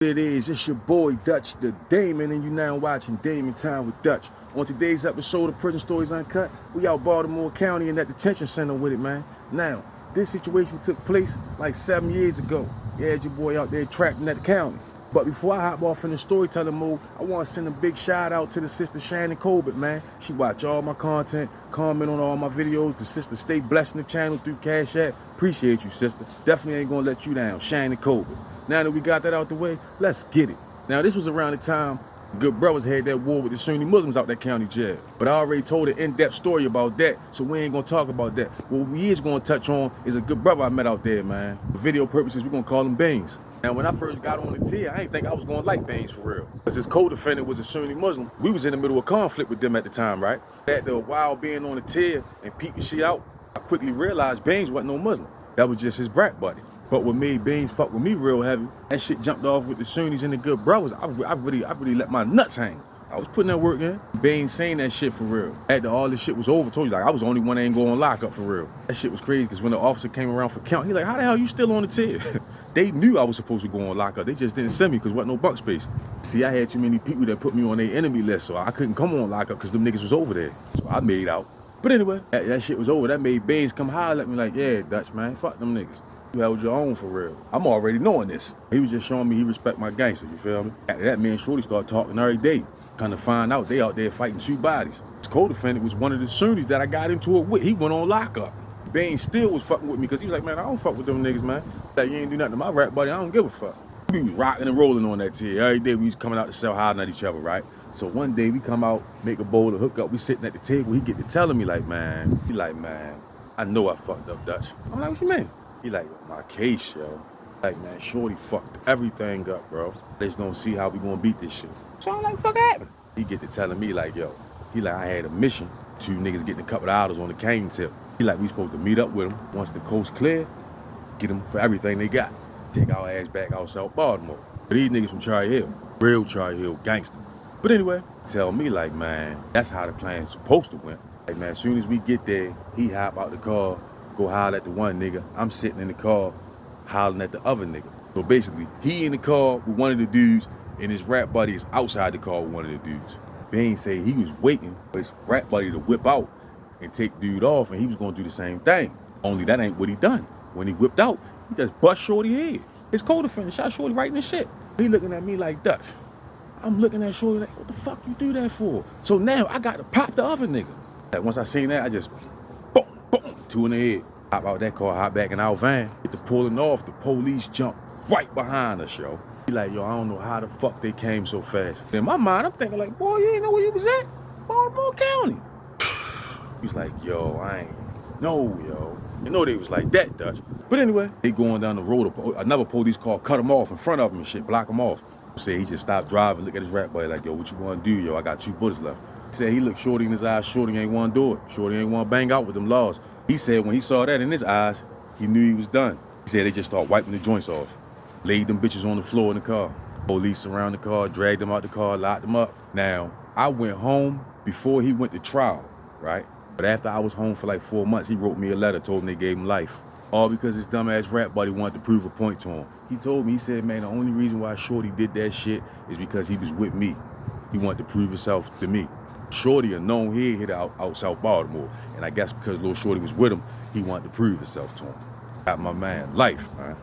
It is, it's your boy Dutch the Damon, and you now watching Damon Time with Dutch. On today's episode of Prison Stories Uncut, we out Baltimore County in that detention center with it, man. Now, this situation took place like 7 years ago. You had your boy out there trapped in that county. But before I hop off in the storytelling mode, I want to send a big shout out to the sister Shannon Colbert, man. She watch all my content, comment on all my videos. The sister stay blessing the channel through Cash App. Appreciate you, sister. Definitely ain't gonna let you down, Shannon Colbert. Now that we got that out the way, let's get it. Now, this was around the time Good Brothers had that war with the Sunni Muslims out that county jail. But I already told an in-depth story about that, so we ain't gonna talk about that. What we is gonna touch on is a good brother I met out there, man. For video purposes, we're gonna call him Baines. Now, when I first got on the tier, I didn't think I was gonna like Baines for real. Because his co-defendant was a Sunni Muslim. We was in the middle of conflict with them at the time, right? After a while being on the tier and peeping shit out, I quickly realized Baines wasn't no Muslim. That was just his brat buddy. But what made Baines fuck with me real heavy, that shit jumped off with the Sunnis and the Good Brothers. I really let my nuts hang. I was putting that work in. Baines saying that shit for real. After all this shit was over, told you, like, I was the only one that ain't go on lockup for real. That shit was crazy, because when the officer came around for count, he like, how the hell you still on the tier? They knew I was supposed to go on lockup. They just didn't send me because wasn't no bunk space. See, I had too many people that put me on their enemy list, so I couldn't come on lockup because them niggas was over there. So I made out. But anyway, that shit was over. That made Baines come holler at me like, yeah, Dutch, man, fuck them niggas. You held your own for real. I'm already knowing this. He was just showing me he respect my gangster, you feel me? After that, me and Shorty started talking every day. Kind of find out they out there fighting two bodies. His co-defendant was one of the Sunnis that I got into it with. He went on lockup. Baines still was fucking with me because he was like, man, I don't fuck with them niggas, man. Like, you ain't do nothing to my rap buddy, I don't give a fuck. We was rocking and rolling on that tier. Every day we was coming out the cell hollering at each other, right? So one day we come out, make a bowl of hook up, we sitting at the table, he get to telling me like, man, I know I fucked up, Dutch. I'm like, what you mean? He like, my case, yo. Like, man, Shorty fucked everything up, bro. They just don't see how we gonna beat this shit. So I'm like, fuck happened? He get to telling me like, yo, he like, I had a mission. Two niggas getting a couple of hours on the cane tip. He like, we supposed to meet up with them. Once the coast clear, get them for everything they got. Take our ass back out South Baltimore. But these niggas from Charlie Hill, real Charlie Hill gangster. But anyway, tell me like, man, that's how the plan's supposed to win. Like, man, as soon as we get there, he hop out the car, go holler at the one nigga. I'm sitting in the car, hollering at the other nigga. So basically, he in the car with one of the dudes, and his rap buddy is outside the car with one of the dudes. Baines say he was waiting for his rap buddy to whip out and take dude off, and he was gonna do the same thing. Only that ain't what he done. When he whipped out, he just bust Shorty head. His co-defendant shot Shorty right in the shit. He looking at me like, Dutch. I'm looking at Shorty like, what the fuck you do that for? So now I got to pop the other nigga. Like, once I seen that, I just, boom, boom, two in the head. Hop out that car, hop back in our van. Get to pulling off, the police jump right behind us, yo. He like, yo, I don't know how the fuck they came so fast. In my mind, I'm thinking like, boy, you ain't know where you was at? Baltimore County. He's like, yo, I ain't know, yo. You know they was like that, Dutch. But anyway, they going down the road, another police car cut him off in front of him and shit, block him off. Say he just stopped driving, look at his rap buddy like, yo, what you wanna do, yo? I got 2 bullets left. He said he looked Shorty in his eyes, Shorty ain't wanna do it. Shorty ain't wanna bang out with them laws. He said when he saw that in his eyes, he knew he was done. He said they just started wiping the joints off. Laid them bitches on the floor in the car. Police surrounded the car, dragged them out the car, locked them up. Now, I went home before he went to trial, right? But after I was home for like 4 months, he wrote me a letter, told me they gave him life. All because his dumbass rap buddy wanted to prove a point to him. He told me, he said, man, the only reason why Shorty did that shit is because he was with me. He wanted to prove himself to me. Shorty, a known head out South Baltimore. And I guess because little Shorty was with him, he wanted to prove himself to him. Got my man life, man.